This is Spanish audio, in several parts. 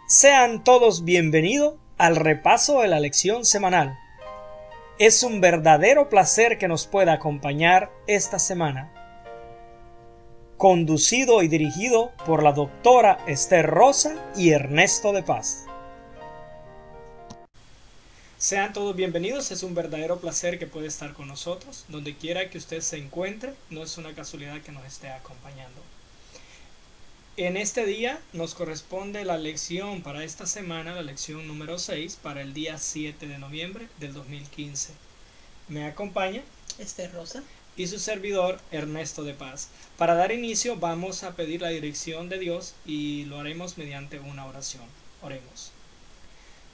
Sean todos bienvenidos al repaso de la lección semanal. Es un verdadero placer que nos pueda acompañar esta semana. Conducido y dirigido por la doctora Esther Rosa y Ernesto de Paz. Sean todos bienvenidos, es un verdadero placer que pueda estar con nosotros. Donde quiera que usted se encuentre, no es una casualidad que nos esté acompañando. En este día nos corresponde la lección para esta semana, la lección número 6, para el día 7 de noviembre del 2015. Me acompaña Esther Rosa y su servidor Ernesto de Paz. Para dar inicio vamos a pedir la dirección de Dios y lo haremos mediante una oración. Oremos.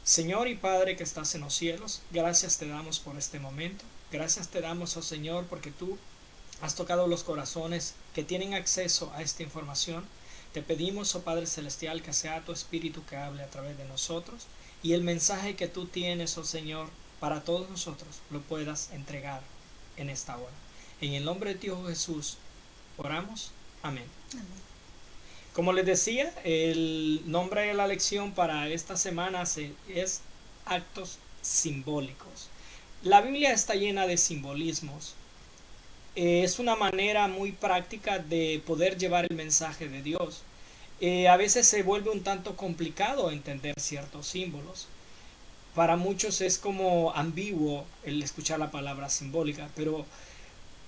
Señor y Padre que estás en los cielos, gracias te damos por este momento. Gracias te damos, oh Señor, porque tú has tocado los corazones que tienen acceso a esta información. Te pedimos, oh Padre Celestial, que sea tu Espíritu que hable a través de nosotros y el mensaje que tú tienes, oh Señor, para todos nosotros lo puedas entregar en esta hora. En el nombre de Dios Jesús oramos. Amén. Amén. Como les decía, el nombre de la lección para esta semana es actos simbólicos. La Biblia está llena de simbolismos. Es una manera muy práctica de poder llevar el mensaje de Dios. A veces se vuelve un tanto complicado entender ciertos símbolos. Para muchos es como ambiguo el escuchar la palabra simbólica, pero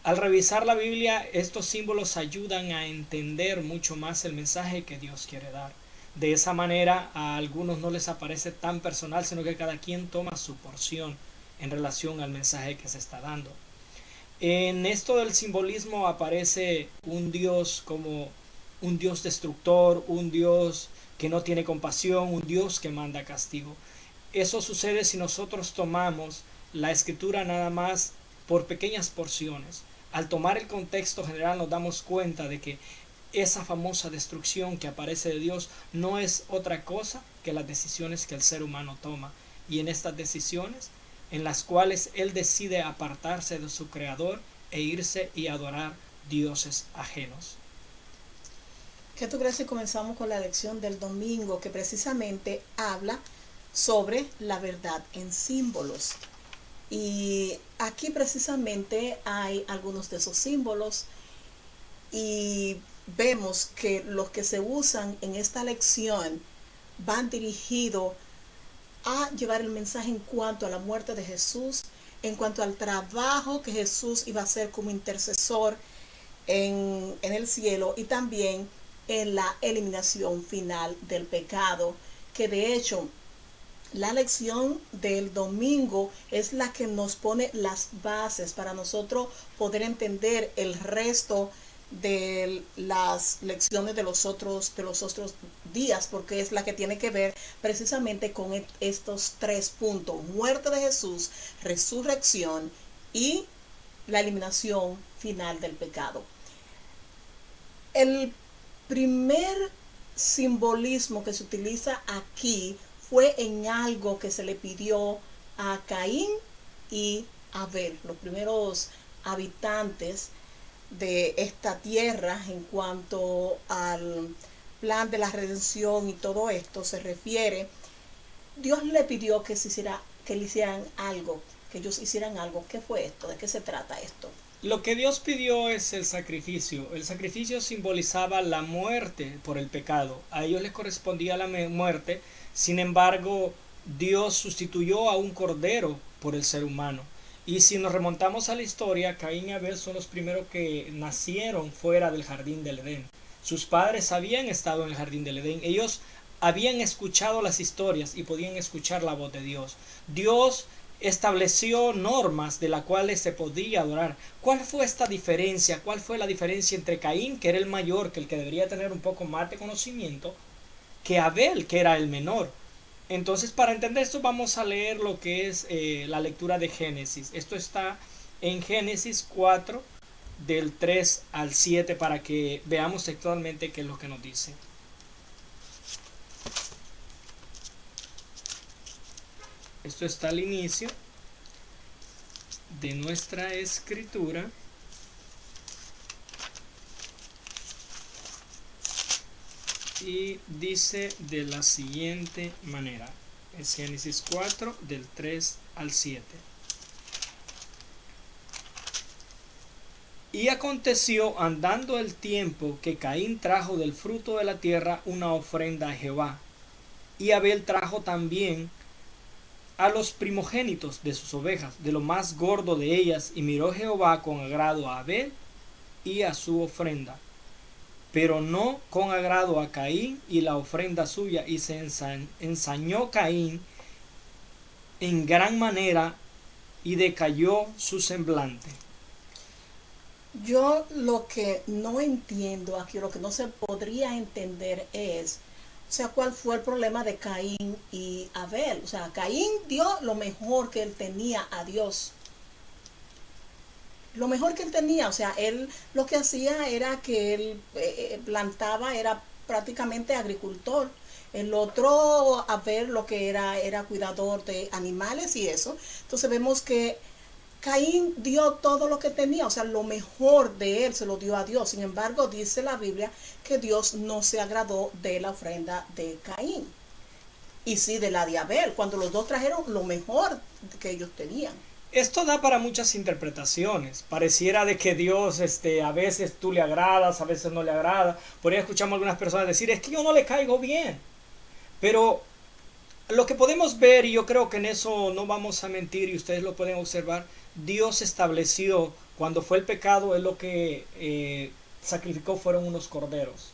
al revisar la Biblia, estos símbolos ayudan a entender mucho más el mensaje que Dios quiere dar. De esa manera a algunos no les aparece tan personal, sino que cada quien toma su porción en relación al mensaje que se está dando. En esto del simbolismo aparece un Dios como un Dios destructor, un Dios que no tiene compasión, un Dios que manda castigo. Eso sucede si nosotros tomamos la escritura nada más por pequeñas porciones. Al tomar el contexto general nos damos cuenta de que esa famosa destrucción que aparece de Dios no es otra cosa que las decisiones que el ser humano toma. Y en estas decisiones en las cuales él decide apartarse de su creador e irse y adorar dioses ajenos. ¿Qué tú crees si comenzamos con la lección del domingo, que precisamente habla sobre la verdad en símbolos? Y aquí precisamente hay algunos de esos símbolos y vemos que los que se usan en esta lección van dirigidos a llevar el mensaje en cuanto a la muerte de Jesús, en cuanto al trabajo que Jesús iba a hacer como intercesor en el cielo y también en la eliminación final del pecado, que de hecho la lección del domingo es la que nos pone las bases para nosotros poder entender el resto de las lecciones de los otros días, porque es la que tiene que ver precisamente con estos tres puntos: muerte de Jesús, resurrección y la eliminación final del pecado. El primer simbolismo que se utiliza aquí fue en algo que se le pidió a Caín y Abel, los primeros habitantes de esta tierra. En cuanto al plan de la redención y todo esto se refiere, Dios le pidió que le hicieran algo, que ellos hicieran algo. ¿Qué fue esto? ¿De qué se trata esto? Lo que Dios pidió es el sacrificio. El sacrificio simbolizaba la muerte por el pecado. A ellos les correspondía la muerte. Sin embargo, Dios sustituyó a un cordero por el ser humano. Y si nos remontamos a la historia, Caín y Abel son los primeros que nacieron fuera del jardín del Edén. Sus padres habían estado en el jardín del Edén. Ellos habían escuchado las historias y podían escuchar la voz de Dios. Dios estableció normas de las cuales se podía adorar. ¿Cuál fue esta diferencia? ¿Cuál fue la diferencia entre Caín, que era el mayor, que el que debería tener un poco más de conocimiento, que Abel, que era el menor? Entonces, para entender esto vamos a leer lo que es la lectura de Génesis. Esto está en Génesis 4 del 3 al 7 para que veamos textualmente qué es lo que nos dice. Esto está al inicio de nuestra escritura. y dice de la siguiente manera. Es Génesis 4 del 3 al 7. Y aconteció andando el tiempo que Caín trajo del fruto de la tierra una ofrenda a Jehová. Y Abel trajo también a los primogénitos de sus ovejas, de lo más gordo de ellas, y miró Jehová con agrado a Abel y a su ofrenda, pero no con agrado a Caín y la ofrenda suya, y se ensañó Caín en gran manera y decayó su semblante. Yo lo que no entiendo aquí, lo que no se podría entender es, o sea, cuál fue el problema de Caín y Abel. O sea, Caín dio lo mejor que él tenía a Dios. Lo mejor que él tenía, o sea, él lo que hacía era que él plantaba, era prácticamente agricultor. El otro, Abel, lo que era cuidador de animales y eso. Entonces vemos que Caín dio todo lo que tenía, o sea, lo mejor de él se lo dio a Dios. Sin embargo, dice la Biblia que Dios no se agradó de la ofrenda de Caín. Y sí de la de Abel, cuando los dos trajeron lo mejor que ellos tenían. Esto da para muchas interpretaciones. Pareciera de que Dios a veces tú le agradas, a veces no le agrada. Por ahí escuchamos a algunas personas decir, es que yo no le caigo bien. Pero lo que podemos ver, y yo creo que en eso no vamos a mentir y ustedes lo pueden observar, Dios estableció, cuando fue el pecado, Él lo que sacrificó fueron unos corderos.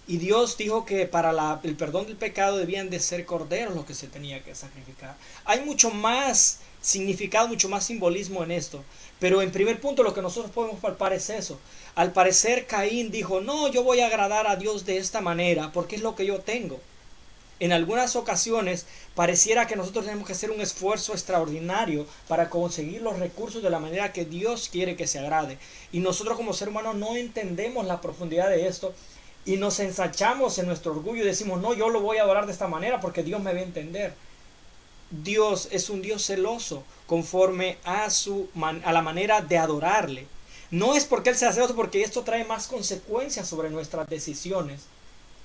Y Dios dijo que para el perdón del pecado debían de ser corderos los que se tenía que sacrificar. Hay mucho más significado, mucho más simbolismo en esto. Pero en primer punto lo que nosotros podemos palpar es eso. Al parecer Caín dijo, no, yo voy a agradar a Dios de esta manera porque es lo que yo tengo. En algunas ocasiones pareciera que nosotros tenemos que hacer un esfuerzo extraordinario para conseguir los recursos de la manera que Dios quiere que se agrade. Y nosotros como ser humano no entendemos la profundidad de esto y nos ensanchamos en nuestro orgullo y decimos, no, yo lo voy a adorar de esta manera porque Dios me va a entender. Dios es un Dios celoso conforme a la manera de adorarle. No es porque Él sea celoso, porque esto trae más consecuencias sobre nuestras decisiones.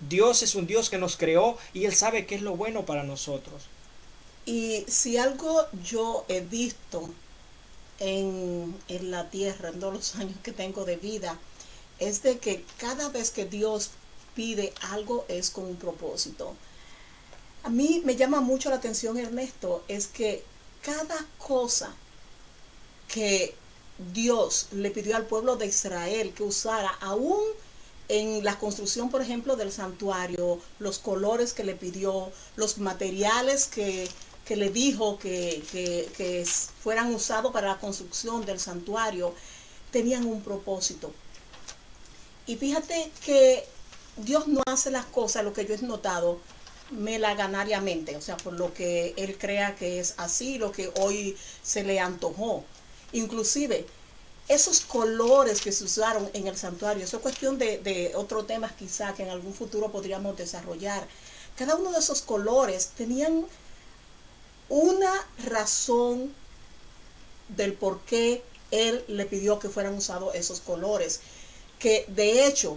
Dios es un Dios que nos creó y Él sabe qué es lo bueno para nosotros. Y si algo yo he visto en la tierra, en todos los años que tengo de vida, es de que cada vez que Dios pide algo es con un propósito. A mí me llama mucho la atención, Ernesto, es que cada cosa que Dios le pidió al pueblo de Israel que usara, aún en la construcción, por ejemplo, del santuario, los colores que le pidió, los materiales que le dijo que fueran usados para la construcción del santuario, tenían un propósito. Y fíjate que Dios no hace las cosas, lo que yo he notado, melaganariamente, o sea, por lo que Él crea que es así, lo que hoy se le antojó. Inclusive, esos colores que se usaron en el santuario, eso es cuestión de otros temas quizá que en algún futuro podríamos desarrollar. Cada uno de esos colores tenían una razón del por qué Él le pidió que fueran usados esos colores. Que de hecho,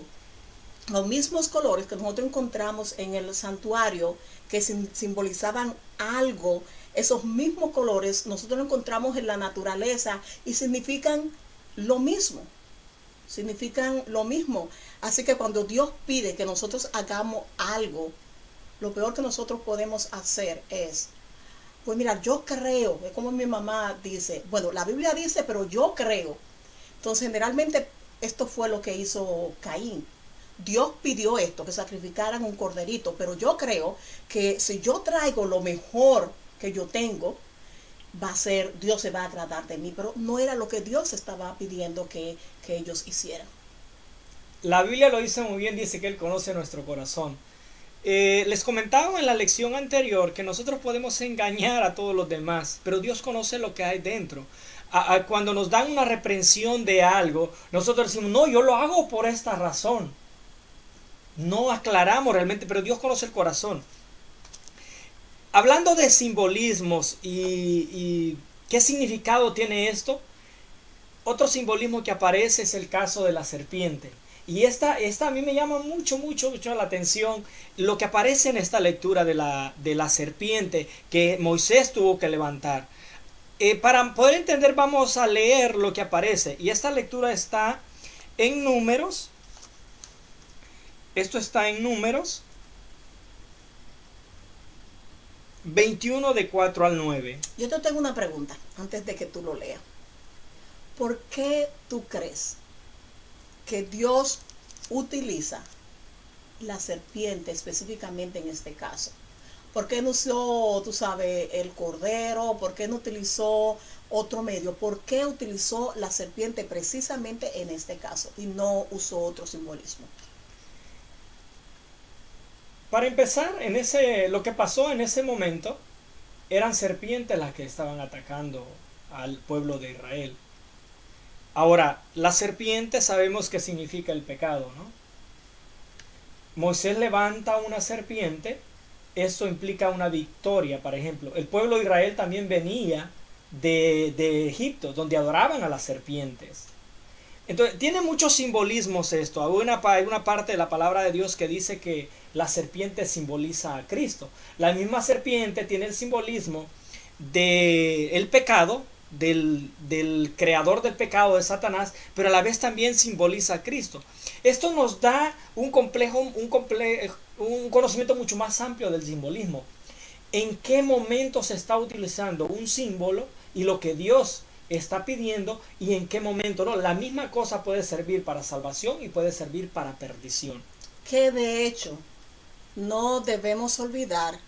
los mismos colores que nosotros encontramos en el santuario, que simbolizaban algo, esos mismos colores nosotros los encontramos en la naturaleza y significan lo mismo. Significan lo mismo. Así que cuando Dios pide que nosotros hagamos algo, lo peor que nosotros podemos hacer es, pues mira, yo creo, es como mi mamá dice, bueno, la Biblia dice, pero yo creo. Entonces generalmente esto fue lo que hizo Caín. Dios pidió esto, que sacrificaran un corderito, pero yo creo que si yo traigo lo mejor que yo tengo, va a ser, Dios se va a agradar de mí, pero no era lo que Dios estaba pidiendo que ellos hicieran. La Biblia lo dice muy bien, dice que Él conoce nuestro corazón. Les comentaba en la lección anterior que nosotros podemos engañar a todos los demás, pero Dios conoce lo que hay dentro. Cuando nos dan una reprensión de algo, nosotros decimos, no, yo lo hago por esta razón. No aclaramos realmente, pero Dios conoce el corazón. Hablando de simbolismos y qué significado tiene esto, otro simbolismo que aparece es el caso de la serpiente. Y esta a mí me llama mucho la atención lo que aparece en esta lectura de la serpiente que Moisés tuvo que levantar. Para poder entender vamos a leer lo que aparece. Y esta lectura está en Números. Esto está en Números 21 de 4 al 9. Yo te tengo una pregunta antes de que tú lo leas. ¿Por qué tú crees que Dios utiliza la serpiente específicamente en este caso? ¿Por qué no usó, tú sabes, el cordero? ¿Por qué no utilizó otro medio? ¿Por qué utilizó la serpiente precisamente en este caso y no usó otro simbolismo? Para empezar, lo que pasó en ese momento eran serpientes las que estaban atacando al pueblo de Israel. Ahora, la serpiente sabemos que significa el pecado, ¿no? Moisés levanta una serpiente, esto implica una victoria, por ejemplo. El pueblo de Israel también venía de Egipto, donde adoraban a las serpientes. Entonces, tiene muchos simbolismos esto. Hay una parte de la palabra de Dios que dice que la serpiente simboliza a Cristo. La misma serpiente tiene el simbolismo del pecado, del creador del pecado, de Satanás, pero a la vez también simboliza a Cristo. Esto nos da un conocimiento mucho más amplio del simbolismo. ¿En qué momento se está utilizando un símbolo y lo que Dios está pidiendo y en qué momento no? La misma cosa puede servir para salvación y puede servir para perdición. Que de hecho no debemos olvidar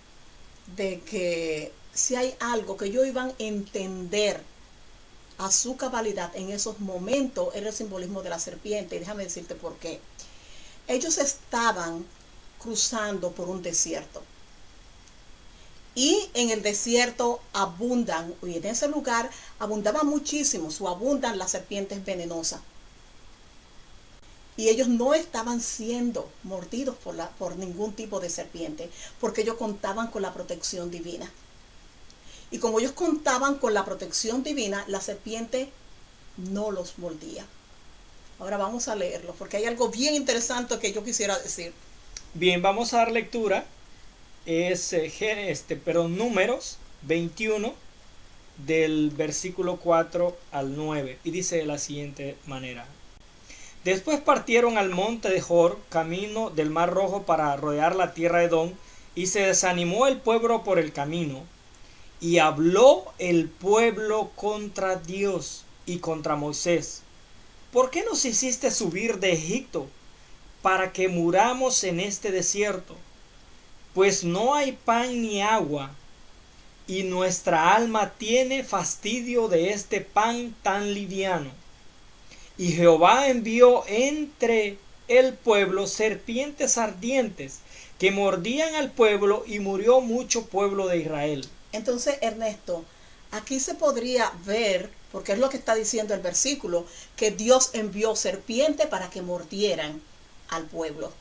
de que si hay algo que ellos iban a entender a su cabalidad en esos momentos era el simbolismo de la serpiente. Y déjame decirte por qué. Ellos estaban cruzando por un desierto. Y en el desierto abundan, y en ese lugar abundaban muchísimo, abundan las serpientes venenosas. Y ellos no estaban siendo mordidos por ningún tipo de serpiente, porque ellos contaban con la protección divina. Y como ellos contaban con la protección divina, la serpiente no los mordía. Ahora vamos a leerlo, porque hay algo bien interesante que yo quisiera decir. Bien, vamos a dar lectura. Es Números 21 del versículo 4 al 9 y dice de la siguiente manera: después partieron al monte de Jor, camino del mar Rojo, para rodear la tierra de Edom, y se desanimó el pueblo por el camino, y habló el pueblo contra Dios y contra Moisés: ¿por qué nos hiciste subir de Egipto para que muramos en este desierto? Pues no hay pan ni agua, y nuestra alma tiene fastidio de este pan tan liviano. Y Jehová envió entre el pueblo serpientes ardientes que mordían al pueblo, y murió mucho pueblo de Israel. Entonces, Ernesto, aquí se podría ver, porque es lo que está diciendo el versículo, que Dios envió serpientes para que mordieran al pueblo.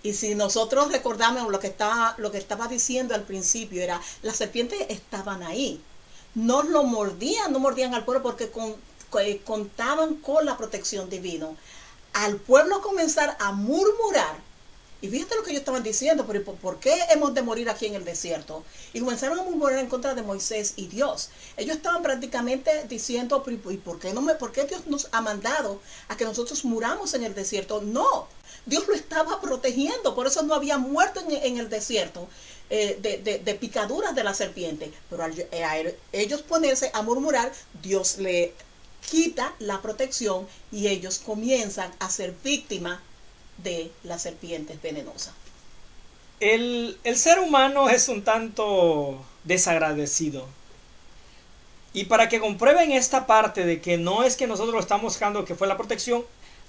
Y si nosotros recordamos lo que estaba diciendo al principio, era las serpientes estaban ahí. No lo mordían, no mordían al pueblo porque contaban con la protección divina. Al pueblo comenzar a murmurar, y fíjate lo que ellos estaban diciendo, pero ¿por qué hemos de morir aquí en el desierto? Y comenzaron a murmurar en contra de Moisés y Dios. Ellos estaban prácticamente diciendo, ¿y por qué Dios nos ha mandado a que nosotros muramos en el desierto? No, Dios lo estaba protegiendo, por eso no había muerto en el desierto de picaduras de la serpiente. Pero al ellos ponerse a murmurar, Dios le quita la protección y ellos comienzan a ser víctimas de las serpientes venenosas. El ser humano es un tanto desagradecido. Y para que comprueben esta parte de que no es que nosotros lo estamos buscando, que fue la protección,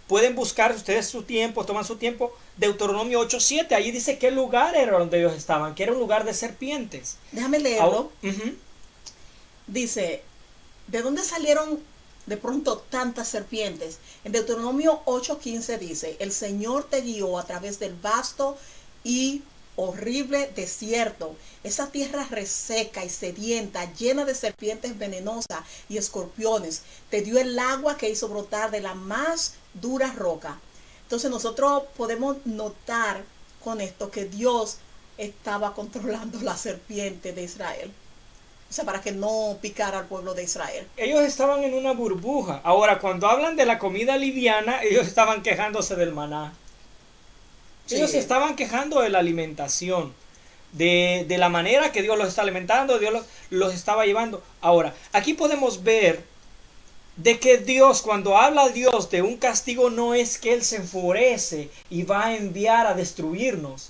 pueden buscar ustedes su tiempo, toman su tiempo, Deuteronomio 8:7, ahí dice qué lugar era donde ellos estaban, que era un lugar de serpientes. Déjame leerlo. Dice, ¿de dónde salieron de pronto tantas serpientes? En Deuteronomio 8:15 dice, el Señor te guió a través del vasto y horrible desierto, esa tierra reseca y sedienta, llena de serpientes venenosas y escorpiones. Te dio el agua que hizo brotar de la más dura roca. Entonces nosotros podemos notar con esto que Dios estaba controlando la serpiente de Israel. O sea, para que no picara al pueblo de Israel. Ellos estaban en una burbuja. Ahora, cuando hablan de la comida liviana, ellos estaban quejándose del maná. Sí. Ellos se estaban quejando de la alimentación, de la manera que Dios los está alimentando, Dios los estaba llevando. Ahora, aquí podemos ver de que Dios, cuando habla Dios de un castigo, no es que Él se enfurece y va a enviar a destruirnos.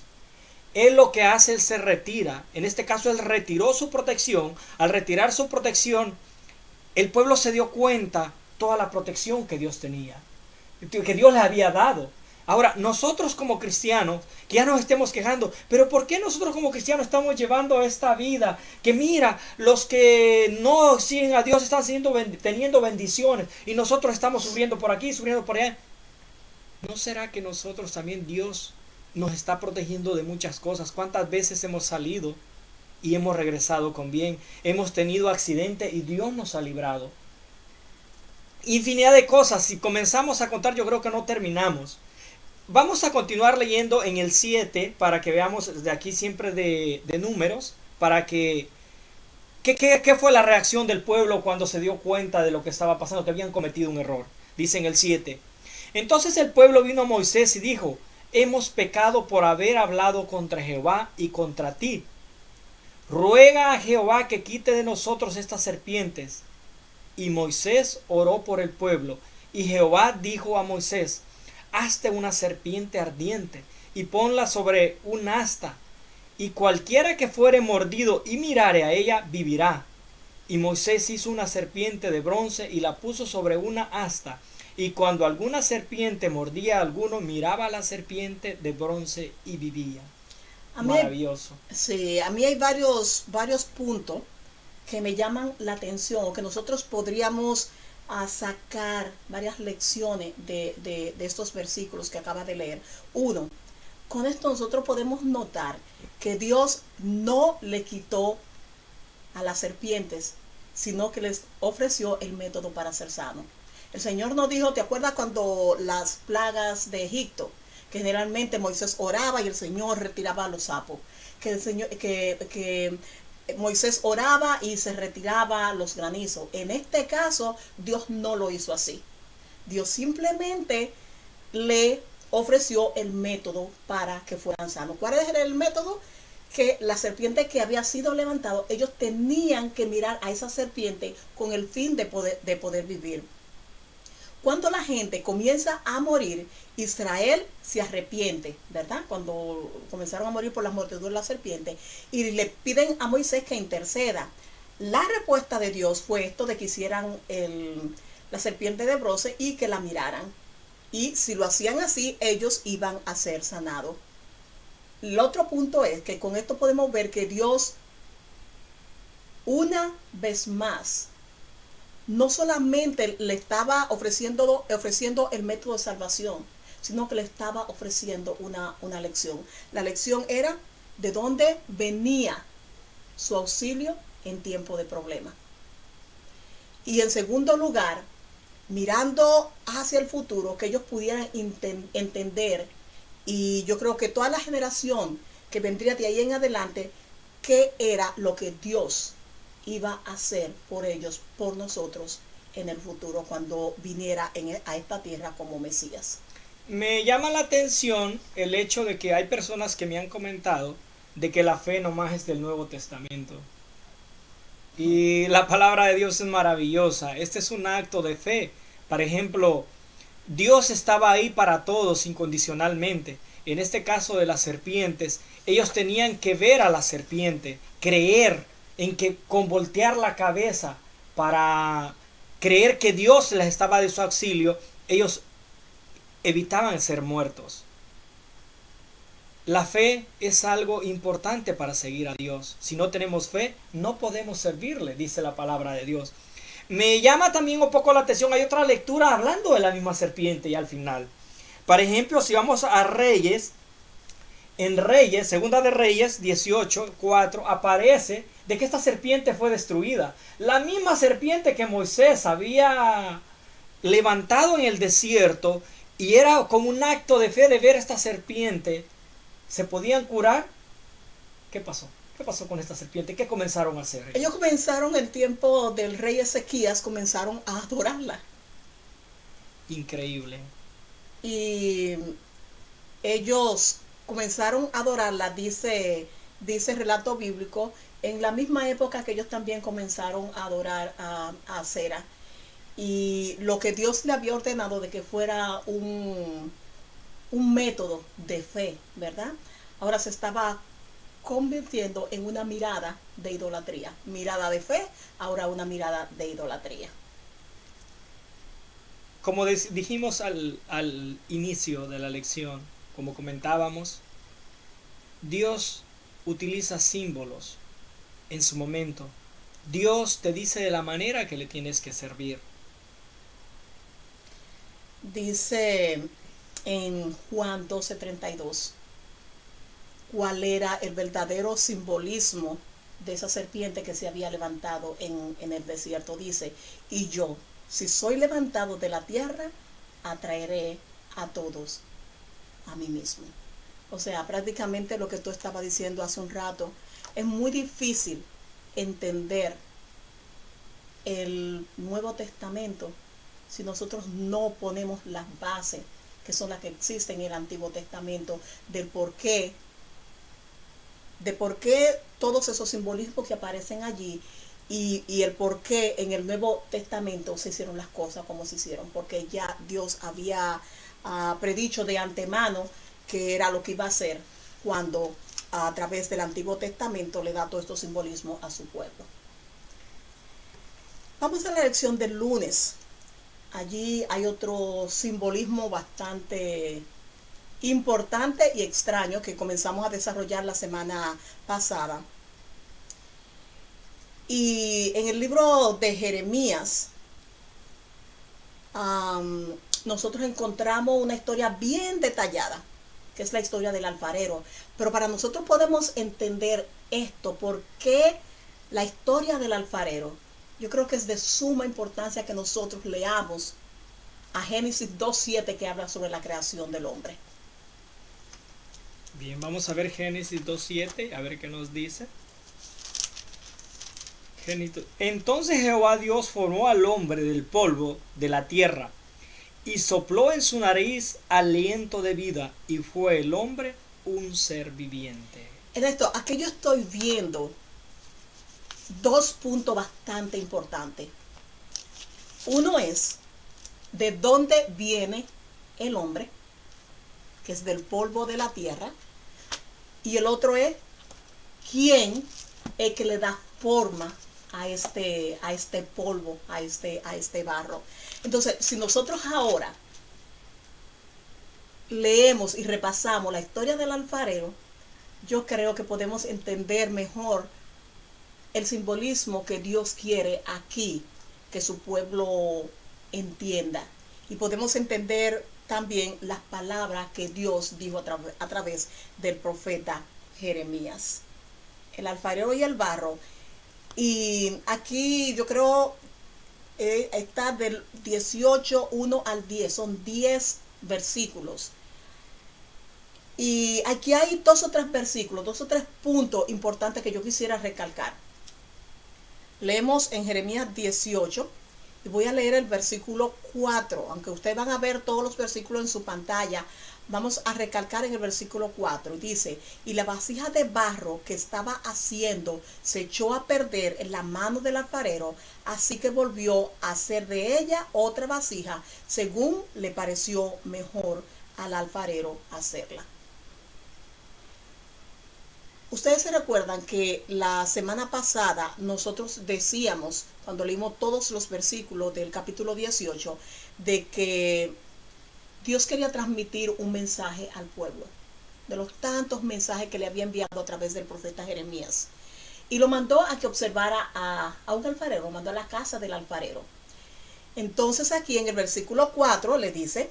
Él lo que hace, Él se retira. En este caso, Él retiró su protección. Al retirar su protección, el pueblo se dio cuenta toda la protección que Dios tenía, que Dios les había dado. Ahora, nosotros como cristianos, que ya nos estemos quejando, pero ¿por qué nosotros como cristianos estamos llevando esta vida? Que mira, los que no siguen a Dios están teniendo bendiciones y nosotros estamos sufriendo por aquí, sufriendo por allá. ¿No será que nosotros también Dios nos está protegiendo de muchas cosas? ¿Cuántas veces hemos salido y hemos regresado con bien? Hemos tenido accidentes y Dios nos ha librado. Infinidad de cosas. Si comenzamos a contar, yo creo que no terminamos. Vamos a continuar leyendo en el 7 para que veamos de aquí siempre de números, para que ¿qué fue la reacción del pueblo cuando se dio cuenta de lo que estaba pasando, que habían cometido un error. Dice en el 7: entonces el pueblo vino a Moisés y dijo: hemos pecado por haber hablado contra Jehová y contra ti. Ruega a Jehová que quite de nosotros estas serpientes. Y Moisés oró por el pueblo, y Jehová dijo a Moisés: hazte una serpiente ardiente y ponla sobre un asta, y cualquiera que fuere mordido y mirare a ella vivirá. Y Moisés hizo una serpiente de bronce y la puso sobre una asta, y cuando alguna serpiente mordía a alguno, miraba a la serpiente de bronce y vivía. Maravilloso. Sí, a mí hay varios puntos que me llaman la atención, o que nosotros podríamos sacar varias lecciones de estos versículos que acaba de leer. Uno, con esto nosotros podemos notar que Dios no le quitó a las serpientes, sino que les ofreció el método para ser sano. El Señor nos dijo, ¿te acuerdas cuando las plagas de Egipto? Que generalmente Moisés oraba y el Señor retiraba a los sapos. Que el Señor, que Moisés oraba y se retiraba los granizos. En este caso, Dios no lo hizo así. Dios simplemente le ofreció el método para que fueran sanos. ¿Cuál era el método? Que la serpiente que había sido levantado, ellos tenían que mirar a esa serpiente con el fin de poder vivir. Cuando la gente comienza a morir, Israel se arrepiente, ¿verdad? Cuando comenzaron a morir por las mordeduras de la serpiente, y le piden a Moisés que interceda. La respuesta de Dios fue esto de que hicieran la serpiente de bronce y que la miraran. Y si lo hacían así, ellos iban a ser sanados. El otro punto es que con esto podemos ver que Dios, una vez más, no solamente le estaba ofreciendo el método de salvación, sino que le estaba ofreciendo una lección. La lección era de dónde venía su auxilio en tiempo de problema. Y en segundo lugar, mirando hacia el futuro, que ellos pudieran entender, y yo creo que toda la generación que vendría de ahí en adelante, qué era lo que Dios iba a hacer por ellos, por nosotros, en el futuro, cuando viniera a esta tierra como Mesías. Me llama la atención el hecho de que hay personas que me han comentado de que la fe nomás es del Nuevo Testamento. Y la palabra de Dios es maravillosa. Este es un acto de fe. Por ejemplo, Dios estaba ahí para todos incondicionalmente. En este caso de las serpientes, ellos tenían que ver a la serpiente, creer en que con voltear la cabeza para creer que Dios les estaba de su auxilio, ellos evitaban ser muertos. La fe es algo importante para seguir a Dios. Si no tenemos fe, no podemos servirle, dice la palabra de Dios. Me llama también un poco la atención, hay otra lectura hablando de la misma serpiente y al final. Por ejemplo, si vamos a Reyes, en Reyes, Segunda de Reyes 18:4, aparece de que esta serpiente fue destruida. La misma serpiente que Moisés había levantado en el desierto y era como un acto de fe de ver esta serpiente, ¿se podían curar? ¿Qué pasó? ¿Qué pasó con esta serpiente? ¿Qué comenzaron a hacer? Ellos comenzaron el tiempo del rey Ezequías, comenzaron a adorarla. Increíble. Y ellos comenzaron a adorarla, dice el relato bíblico, en la misma época que ellos también comenzaron a adorar a Acera. Y lo que Dios le había ordenado de que fuera un método de fe, ¿verdad? Ahora se estaba convirtiendo en una mirada de idolatría. Mirada de fe, ahora una mirada de idolatría. Como dijimos al inicio de la lección, como comentábamos, Dios utiliza símbolos en su momento. Dios te dice de la manera que le tienes que servir. Dice en Juan 12:32 cuál era el verdadero simbolismo de esa serpiente que se había levantado en el desierto. Dice, y yo, si soy levantado de la tierra, atraeré a todos a mí mismo. O sea, prácticamente lo que tú estabas diciendo hace un rato, es muy difícil entender el Nuevo Testamento si nosotros no ponemos las bases que son las que existen en el Antiguo Testamento del por qué todos esos simbolismos que aparecen allí y el por qué en el Nuevo Testamento se hicieron las cosas como se hicieron, porque ya Dios había predicho de antemano que era lo que iba a hacer cuando a través del Antiguo Testamento le da todo estos simbolismos a su pueblo. Vamos a la lección del lunes. Allí hay otro simbolismo bastante importante y extraño que comenzamos a desarrollar la semana pasada. Y en el libro de Jeremías, nosotros encontramos una historia bien detallada, que es la historia del alfarero. Pero para nosotros podemos entender esto, ¿por qué la historia del alfarero? Yo creo que es de suma importancia que nosotros leamos a Génesis 2:7, que habla sobre la creación del hombre. Bien, vamos a ver Génesis 2:7, a ver qué nos dice. Entonces Jehová Dios formó al hombre del polvo de la tierra y sopló en su nariz aliento de vida, y fue el hombre un ser viviente. En esto, aquí yo estoy viendo dos puntos bastante importantes. Uno es de dónde viene el hombre, que es del polvo de la tierra, y el otro es quién es que le da forma a este polvo, a este barro. Entonces, si nosotros ahora leemos y repasamos la historia del alfarero, yo creo que podemos entender mejor el simbolismo que Dios quiere aquí que su pueblo entienda. Y podemos entender también las palabras que Dios dijo a través del profeta Jeremías. El alfarero y el barro. Y aquí yo creo está del 18:1 al 10. Son 10 versículos. Y aquí hay dos o tres versículos, dos o tres puntos importantes que yo quisiera recalcar. Leemos en Jeremías 18 y voy a leer el versículo 4. Aunque ustedes van a ver todos los versículos en su pantalla, vamos a recalcar en el versículo 4. Dice, y la vasija de barro que estaba haciendo se echó a perder en la mano del alfarero, así que volvió a hacer de ella otra vasija, según le pareció mejor al alfarero hacerla. Ustedes se recuerdan que la semana pasada nosotros decíamos, cuando leímos todos los versículos del capítulo 18, de que Dios quería transmitir un mensaje al pueblo, de los tantos mensajes que le había enviado a través del profeta Jeremías. Y lo mandó a que observara a un alfarero, lo mandó a la casa del alfarero. Entonces aquí en el versículo 4 le dice,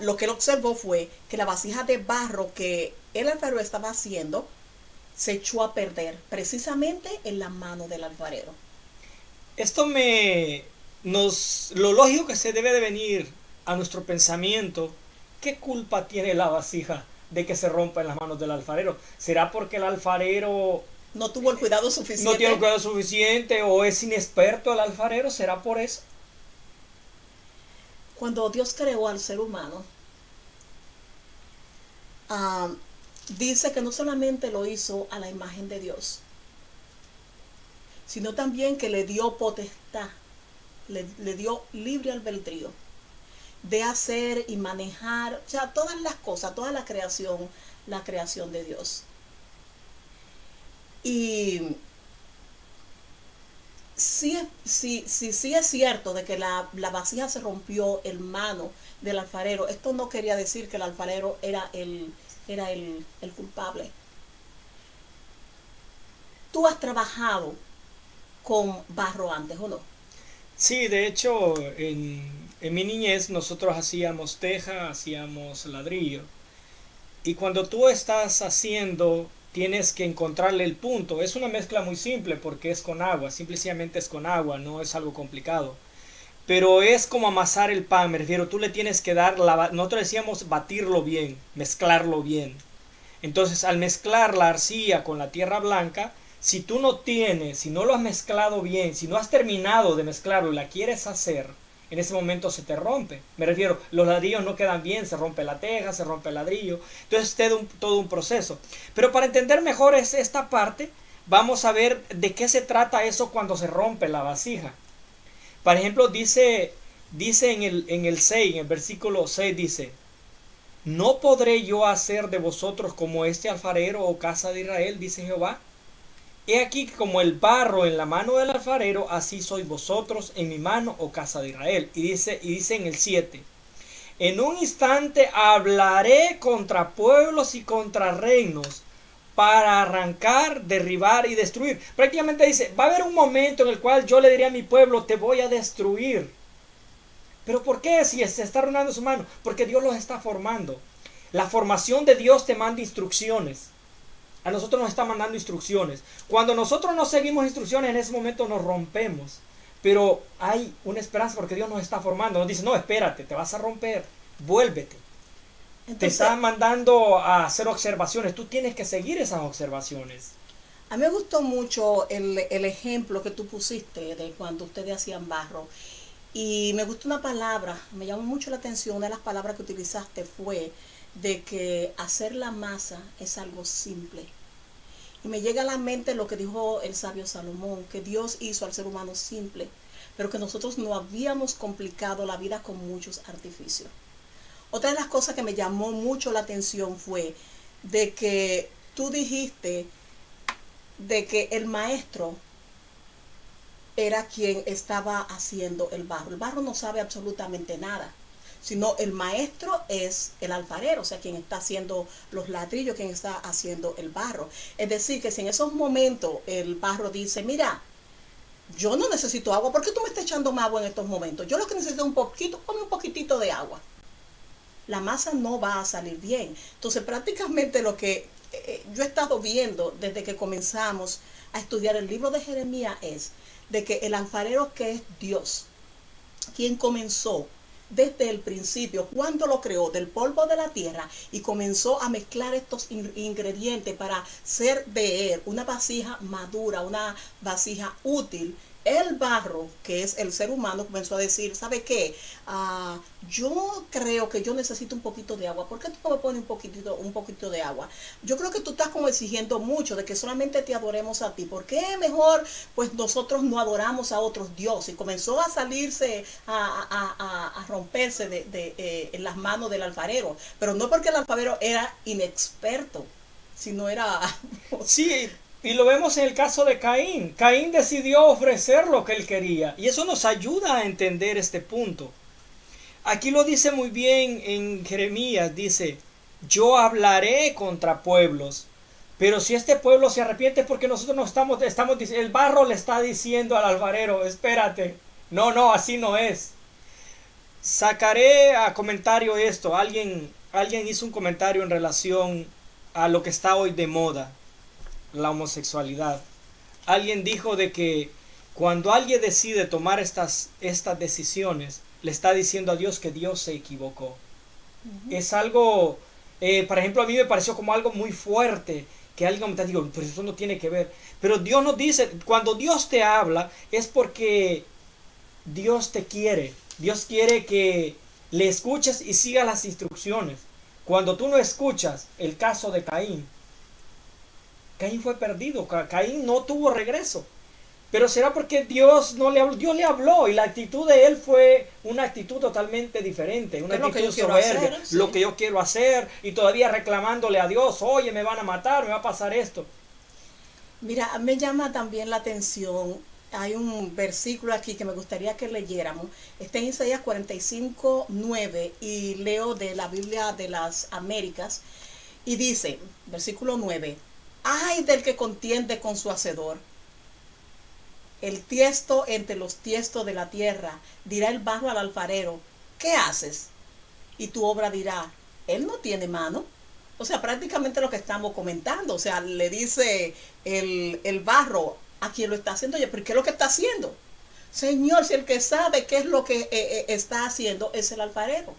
lo que él observó fue que la vasija de barro que el alfarero estaba haciendo se echó a perder precisamente en la mano del alfarero. Esto lo lógico que se debe de venir a nuestro pensamiento, ¿qué culpa tiene la vasija de que se rompa en las manos del alfarero? ¿Será porque el alfarero No tuvo el cuidado no suficiente. tiene el cuidado suficiente o es inexperto el alfarero? ¿Será por eso? Cuando Dios creó al ser humano, ah, dice que no solamente lo hizo a la imagen de Dios, sino también que le dio potestad, le dio libre albedrío de hacer y manejar, o sea, todas las cosas, toda la creación de Dios. Y sí es cierto de que la vasija se rompió en mano del alfarero. Esto no quería decir que el alfarero era el culpable. ¿Tú has trabajado con barro antes o no? Sí, de hecho, en mi niñez nosotros hacíamos teja, hacíamos ladrillo. Y cuando tú estás haciendo, tienes que encontrarle el punto. Es una mezcla muy simple porque es con agua, simplemente es con agua, no es algo complicado. Pero es como amasar el pan, me refiero, tú le tienes que dar, nosotros decíamos batirlo bien, mezclarlo bien. Entonces al mezclar la arcilla con la tierra blanca, si tú no tienes, si no lo has mezclado bien, si no has terminado de mezclarlo y la quieres hacer, en ese momento se te rompe. Me refiero, los ladrillos no quedan bien, se rompe la teja, se rompe el ladrillo. Entonces es todo un proceso. Pero para entender mejor esta parte, vamos a ver de qué se trata eso cuando se rompe la vasija. Por ejemplo, dice en el 6, en el versículo 6 dice: ¿no podré yo hacer de vosotros como este alfarero, o casa de Israel? Dice Jehová. He aquí que como el barro en la mano del alfarero, así sois vosotros en mi mano, oh casa de Israel. Y dice en el 7: en un instante hablaré contra pueblos y contra reinos, para arrancar, derribar y destruir. Prácticamente dice, va a haber un momento en el cual yo le diré a mi pueblo, te voy a destruir. ¿Pero por qué? Si se está arruinando su mano. Porque Dios los está formando. La formación de Dios te manda instrucciones. A nosotros nos está mandando instrucciones. Cuando nosotros no seguimos instrucciones, en ese momento nos rompemos. Pero hay una esperanza porque Dios nos está formando. Nos dice, no, espérate, te vas a romper, vuélvete. Entonces, te está mandando a hacer observaciones. Tú tienes que seguir esas observaciones. A mí me gustó mucho el ejemplo que tú pusiste de cuando ustedes hacían barro. Y me gustó una palabra, me llamó mucho la atención. Una de las palabras que utilizaste fue de que hacer la masa es algo simple. Y me llega a la mente lo que dijo el sabio Salomón, que Dios hizo al ser humano simple, pero que nosotros no habíamos complicado la vida con muchos artificios. Otra de las cosas que me llamó mucho la atención fue de que tú dijiste de que el maestro era quien estaba haciendo el barro. El barro no sabe absolutamente nada, sino el maestro es el alfarero, o sea, quien está haciendo los ladrillos, quien está haciendo el barro. Es decir, que si en esos momentos el barro dice, mira, yo no necesito agua, ¿por qué tú me estás echando más agua en estos momentos? Yo lo que necesito es un poquito, ponme un poquitito de agua. La masa no va a salir bien. Entonces, prácticamente lo que yo he estado viendo desde que comenzamos a estudiar el libro de Jeremías es de que el alfarero, que es Dios, quien comenzó desde el principio, cuando lo creó del polvo de la tierra y comenzó a mezclar estos ingredientes para hacer de él una vasija madura, una vasija útil, el barro, que es el ser humano, comenzó a decir, ¿sabe qué? Yo creo que yo necesito un poquito de agua. ¿Por qué tú no me pones un poquito de agua? Yo creo que tú estás como exigiendo mucho de que solamente te adoremos a ti. ¿Por qué mejor pues nosotros no adoramos a otros dioses? Y comenzó a salirse, a romperse en las manos del alfarero. Pero no porque el alfarero era inexperto, sino era... Sí. Y lo vemos en el caso de Caín. Caín decidió ofrecer lo que él quería. Y eso nos ayuda a entender este punto. Aquí lo dice muy bien en Jeremías. Dice, yo hablaré contra pueblos. Pero si este pueblo se arrepiente es porque nosotros no estamos diciendo, el barro le está diciendo al alfarero, espérate. No, así no es. Sacaré a comentario esto. Alguien hizo un comentario en relación a lo que está hoy de moda. La homosexualidad. Alguien dijo de que cuando alguien decide tomar estas decisiones, le está diciendo a Dios que Dios se equivocó. Es algo, por ejemplo, a mí me pareció como algo muy fuerte, que alguien me dijo, pero eso no tiene que ver. Pero Dios nos dice, cuando Dios te habla, es porque Dios te quiere. Dios quiere que le escuches y sigas las instrucciones. Cuando tú no escuchas, el caso de Caín, Caín fue perdido, Caín no tuvo regreso. Pero será porque Dios no le habló, Dios le habló y la actitud de él fue una actitud totalmente diferente, una actitud soberbia, lo que yo quiero hacer, y todavía reclamándole a Dios, oye, me van a matar, me va a pasar esto. Mira, me llama también la atención, hay un versículo aquí que me gustaría que leyéramos, está en Isaías 45:9 y leo de la Biblia de las Américas, y dice, versículo 9, ay del que contiende con su hacedor, el tiesto entre los tiestos de la tierra, dirá el barro al alfarero, ¿qué haces? Y tu obra dirá, él no tiene mano. O sea, prácticamente lo que estamos comentando, o sea, le dice el barro a quien lo está haciendo, oye, ¿pero qué es lo que está haciendo? Señor, si el que sabe qué es lo que está haciendo es el alfarero,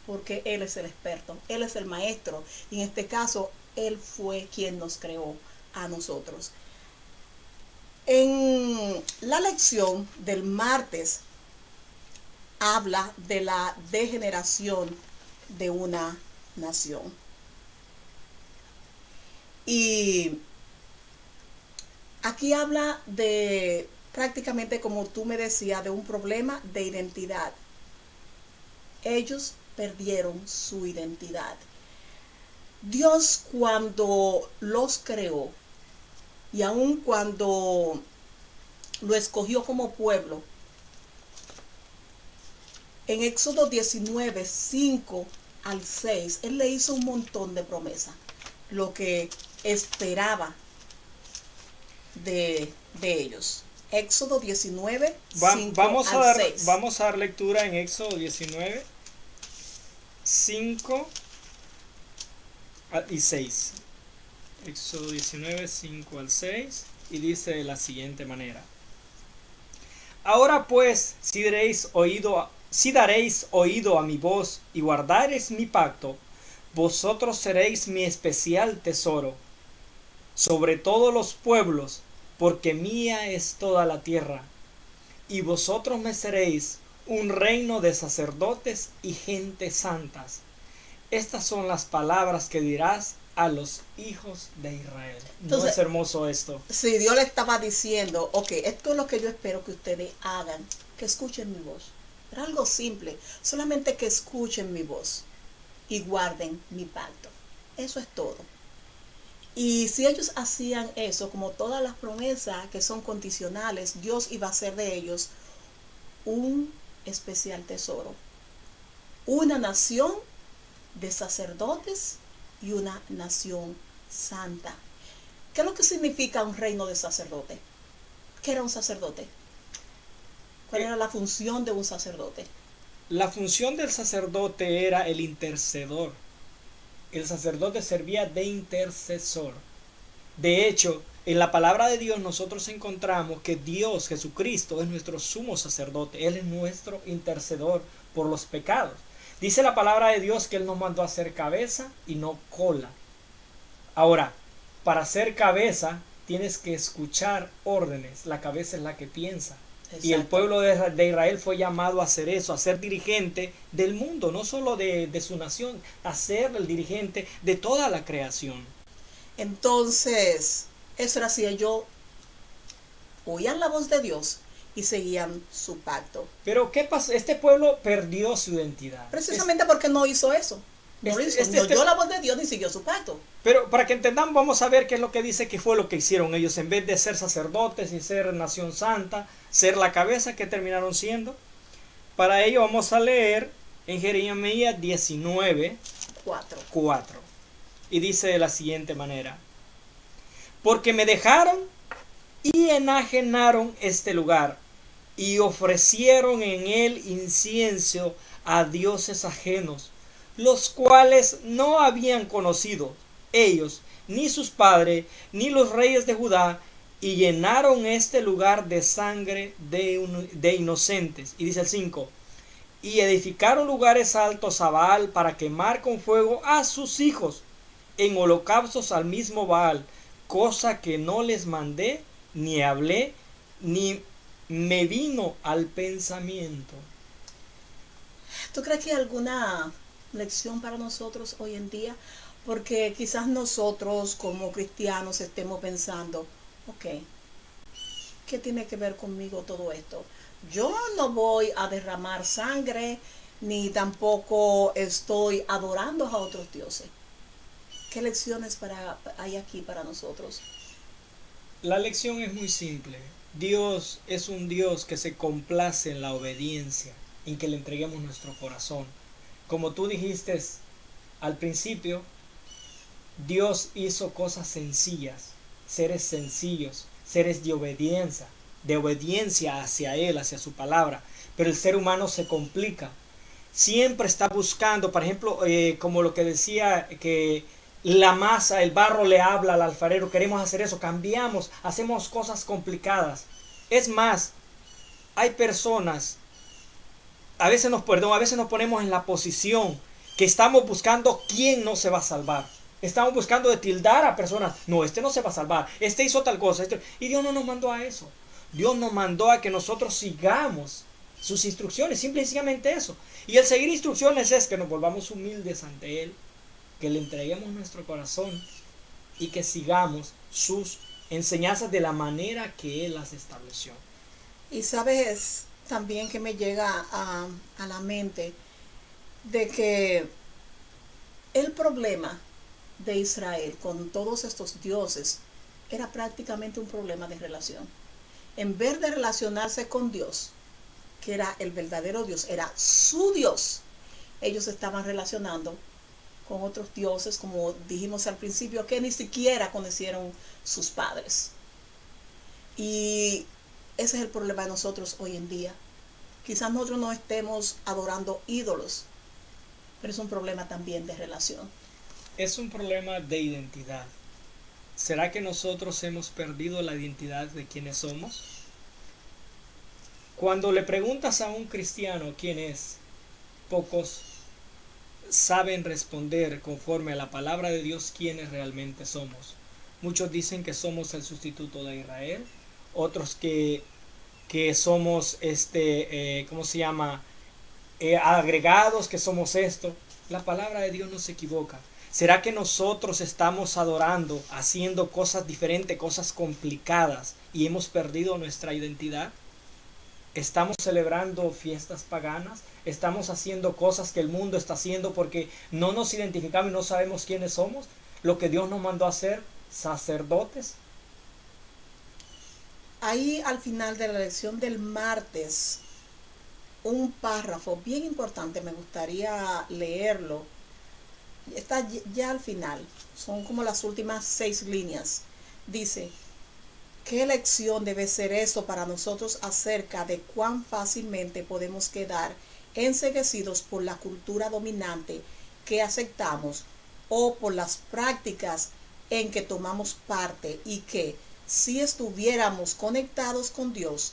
porque él es el experto, él es el maestro, y en este caso, él fue quien nos creó a nosotros. En la lección del martes habla de la degeneración de una nación. Y aquí habla de prácticamente, como tú me decías, de un problema de identidad. Ellos perdieron su identidad. Dios, cuando los creó, y aun cuando lo escogió como pueblo, en Éxodo 19, 5 al 6, Él le hizo un montón de promesas, lo que esperaba de ellos. Éxodo 19, 5 al 6. Vamos a dar lectura en Éxodo 19, 5 y 6. Éxodo 19, 5 al 6, y dice de la siguiente manera: ahora pues, si daréis oído a mi voz y guardareis mi pacto, vosotros seréis mi especial tesoro sobre todos los pueblos, porque mía es toda la tierra, y vosotros me seréis un reino de sacerdotes y gentes santas. Estas son las palabras que dirás a los hijos de Israel. Entonces, ¿no es hermoso esto? Sí, Dios le estaba diciendo, ok, esto es lo que yo espero que ustedes hagan, que escuchen mi voz. Era algo simple, solamente que escuchen mi voz y guarden mi pacto. Eso es todo. Y si ellos hacían eso, como todas las promesas que son condicionales, Dios iba a hacer de ellos un especial tesoro. Una nación de sacerdotes y una nación santa. ¿Qué es lo que significa un reino de sacerdotes? ¿Qué era un sacerdote? ¿Cuál era la función de un sacerdote? La función del sacerdote era el intercedor. El sacerdote servía de intercesor. De hecho, en la palabra de Dios nosotros encontramos que Dios, Jesucristo, es nuestro sumo sacerdote. Él es nuestro intercedor por los pecados. Dice la palabra de Dios que Él nos mandó a ser cabeza y no cola. Ahora, para ser cabeza tienes que escuchar órdenes. La cabeza es la que piensa. Exacto. Y el pueblo de Israel fue llamado a hacer eso, a ser dirigente del mundo, no solo de su nación, a ser el dirigente de toda la creación. Entonces, eso era así, ellos oían la voz de Dios y seguían su pacto. Pero ¿qué pasó? Este pueblo perdió su identidad. Precisamente porque no hizo eso. No oyó la voz de Dios ni siguió su pacto. Pero para que entendamos, vamos a ver qué es lo que dice que fue lo que hicieron ellos. En vez de ser sacerdotes y ser nación santa, ser la cabeza, que terminaron siendo. Para ello vamos a leer en Jeremías 19, 4. Y dice de la siguiente manera: porque me dejaron y enajenaron este lugar, y ofrecieron en él incienso a dioses ajenos, los cuales no habían conocido ellos, ni sus padres, ni los reyes de Judá, y llenaron este lugar de sangre de inocentes. Y dice el 5: y edificaron lugares altos a Baal para quemar con fuego a sus hijos en holocaustos al mismo Baal, cosa que no les mandé, ni hablé, ni me vino al pensamiento. ¿Tú crees que hay alguna lección para nosotros hoy en día? Porque quizás nosotros como cristianos estemos pensando, ok, ¿qué tiene que ver conmigo todo esto? Yo no voy a derramar sangre, ni tampoco estoy adorando a otros dioses. ¿Qué lecciones hay aquí para nosotros? La lección es muy simple. Dios es un Dios que se complace en la obediencia, en que le entreguemos nuestro corazón. Como tú dijiste al principio, Dios hizo cosas sencillas, seres sencillos, seres de obediencia hacia Él, hacia su palabra. Pero el ser humano se complica. Siempre está buscando, por ejemplo, como lo que decía, que la masa, el barro le habla al alfarero, queremos hacer eso, cambiamos, hacemos cosas complicadas. Es más, hay personas, a veces nos ponemos en la posición que estamos buscando quién no se va a salvar. Estamos buscando de tildar a personas. No, este no se va a salvar. Este hizo tal cosa. Y Dios no nos mandó a eso. Dios nos mandó a que nosotros sigamos sus instrucciones. Simple y sencillamente eso. Y el seguir instrucciones es que nos volvamos humildes ante Él, que le entreguemos nuestro corazón y que sigamos sus enseñanzas de la manera que Él las estableció. Y sabes también que me llega a la mente de que el problema de Israel con todos estos dioses era prácticamente un problema de relación. En vez de relacionarse con Dios, que era el verdadero Dios, era su Dios, ellos estaban relacionando con otros dioses, como dijimos al principio, que ni siquiera conocieron sus padres. Y ese es el problema de nosotros hoy en día. Quizás nosotros no estemos adorando ídolos, pero es un problema también de relación. Es un problema de identidad. ¿Será que nosotros hemos perdido la identidad de quiénes somos? Cuando le preguntas a un cristiano quién es, pocos saben responder conforme a la palabra de Dios quiénes realmente somos. Muchos dicen que somos el sustituto de Israel, otros que somos ¿cómo se llama? Agregados, que somos esto. La palabra de Dios no se equivoca. ¿Será que nosotros estamos adorando, haciendo cosas diferentes, cosas complicadas y hemos perdido nuestra identidad? ¿Estamos celebrando fiestas paganas? ¿Estamos haciendo cosas que el mundo está haciendo porque no nos identificamos y no sabemos quiénes somos? Lo que Dios nos mandó a hacer, sacerdotes. Ahí al final de la lección del martes, un párrafo bien importante, me gustaría leerlo. Está ya al final, son como las últimas 6 líneas. Dice: ¿qué lección debe ser eso para nosotros acerca de cuán fácilmente podemos quedar enceguecidos por la cultura dominante que aceptamos o por las prácticas en que tomamos parte, y que si estuviéramos conectados con Dios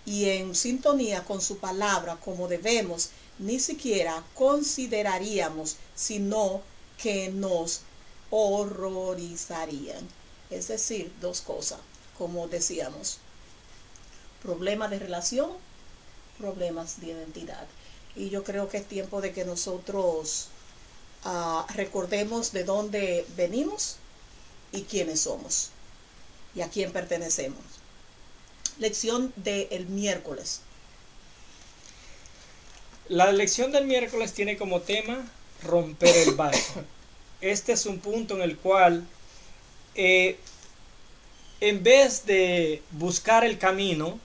y en sintonía con su palabra como debemos, ni siquiera consideraríamos, sino que nos horrorizarían? Es decir, dos cosas, como decíamos: problemas de relación, problemas de identidad. Y yo creo que es tiempo de que nosotros recordemos de dónde venimos y quiénes somos y a quién pertenecemos. Lección del miércoles. La lección del miércoles tiene como tema romper el vaso. Este es un punto en el cual en vez de buscar el camino,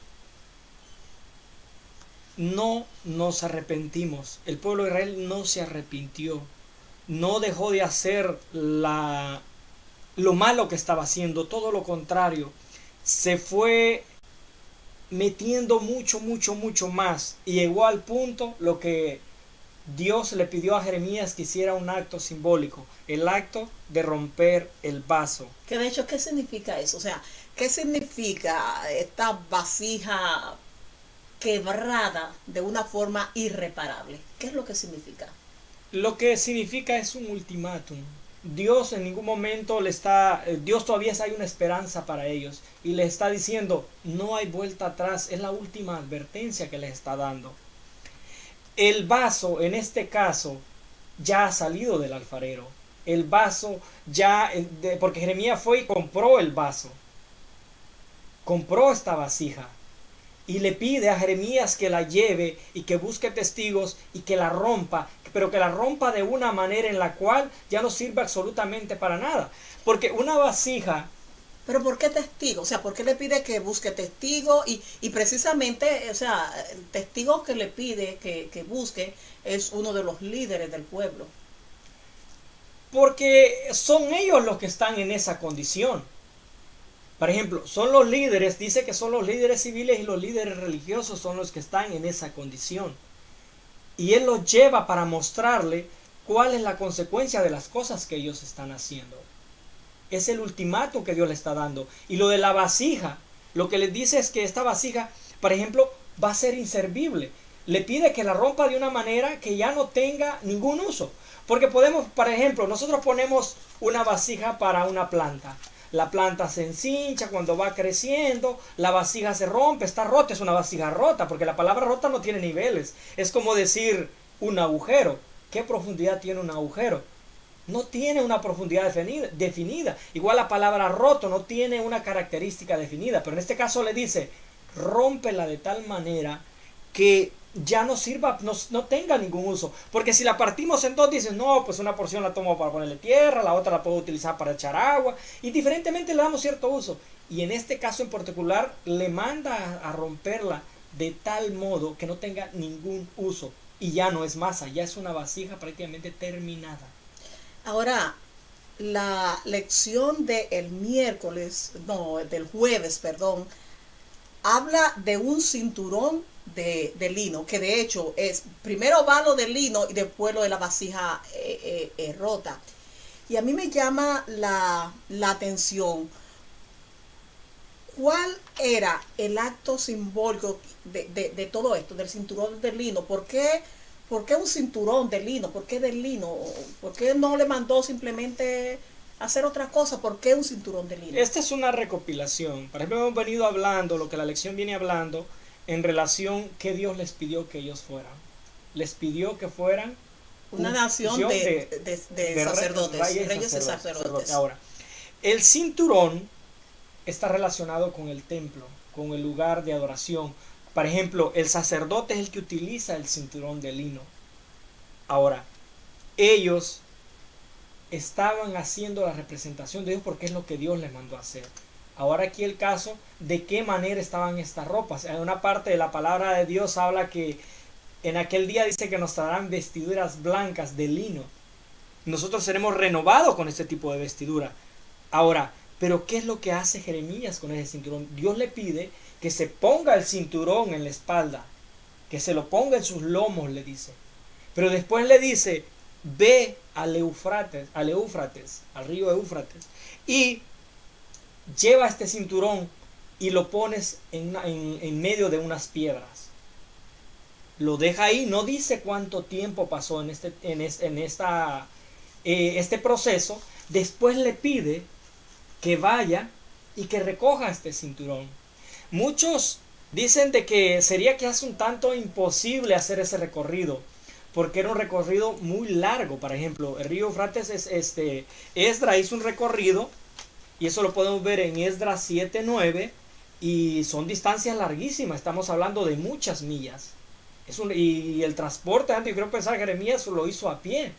no nos arrepentimos. El pueblo de Israel no se arrepintió, no dejó de hacer lo malo que estaba haciendo, todo lo contrario, se fue metiendo mucho más, y llegó al punto lo que Dios le pidió a Jeremías, que hiciera un acto simbólico, el acto de romper el vaso. Que de hecho, ¿qué significa eso? O sea, ¿qué significa esta vasija quebrada de una forma irreparable. ¿Qué es lo que significa? Lo que significa es un ultimátum. Dios en ningún momento Dios todavía hay una esperanza para ellos y les está diciendo, no hay vuelta atrás, es la última advertencia que les está dando. El vaso, en este caso, ya ha salido del alfarero. El vaso ya, porque Jeremías fue y compró el vaso, compró esta vasija y le pide a Jeremías que la lleve y que busque testigos y que la rompa, pero que la rompa de una manera en la cual ya no sirve absolutamente para nada. Porque una vasija... Pero ¿por qué testigo? O sea, ¿por qué le pide que busque testigos? Y precisamente, o sea, el testigo que le pide que busque es uno de los líderes del pueblo. Porque son ellos los que están en esa condición. Por ejemplo, son los líderes, dice que son los líderes civiles y los líderes religiosos son los que están en esa condición. Y él los lleva para mostrarle cuál es la consecuencia de las cosas que ellos están haciendo. Es el ultimátum que Dios le está dando. Y lo de la vasija, lo que les dice es que esta vasija, por ejemplo, va a ser inservible. Le pide que la rompa de una manera que ya no tenga ningún uso. Porque podemos, por ejemplo, nosotros ponemos una vasija para una planta. La planta se encincha cuando va creciendo, la vasija se rompe, está rota, es una vasija rota, porque la palabra rota no tiene niveles. Es como decir un agujero. ¿Qué profundidad tiene un agujero? No tiene una profundidad definida. Igual la palabra roto no tiene una característica definida, pero en este caso le dice, rómpela de tal manera que ya no sirva, no tenga ningún uso. Porque si la partimos en dos, dices, no, pues una porción la tomo para ponerle tierra, la otra la puedo utilizar para echar agua, y diferentemente le damos cierto uso. Y en este caso en particular, le manda a romperla de tal modo que no tenga ningún uso. Y ya no es masa, ya es una vasija prácticamente terminada. Ahora, la lección del jueves, perdón, habla de un cinturón de lino, que de hecho es, primero va lo del lino y después lo de la vasija rota. Y a mí me llama la atención, ¿cuál era el acto simbólico de todo esto, del cinturón de lino? ¿Por qué un cinturón de lino? ¿Por qué del lino? ¿Por qué no le mandó simplemente hacer otra cosa? ¿Por qué un cinturón de lino? Esta es una recopilación. Por ejemplo, hemos venido hablando, lo que la lección viene hablando, en relación que Dios les pidió que ellos fueran. Les pidió que fueran una nación de sacerdotes, reyes y sacerdotes. Ahora, el cinturón está relacionado con el templo, con el lugar de adoración. Por ejemplo, el sacerdote es el que utiliza el cinturón de lino. Ahora, ellos estaban haciendo la representación de Dios porque es lo que Dios les mandó a hacer. Ahora aquí el caso de qué manera estaban estas ropas. En una parte de la palabra de Dios habla que en aquel día dice que nos darán vestiduras blancas de lino. Nosotros seremos renovados con este tipo de vestidura. Ahora, pero ¿qué es lo que hace Jeremías con ese cinturón? Dios le pide que se ponga el cinturón en la espalda, que se lo ponga en sus lomos, le dice. Pero después le dice, ve al Éufrates, al río Éufrates, y lleva este cinturón y lo pones en medio de unas piedras. Lo deja ahí, no dice cuánto tiempo pasó en este proceso. Después le pide que vaya y que recoja este cinturón. Muchos dicen de que sería quizás un tanto imposible hacer ese recorrido, porque era un recorrido muy largo. Por ejemplo, el río Éufrates Esdras hizo un recorrido, y eso lo podemos ver en Esdras 7:9, y son distancias larguísimas, estamos hablando de muchas millas. Y el transporte, antes yo creo pensar que Jeremías lo hizo a pie.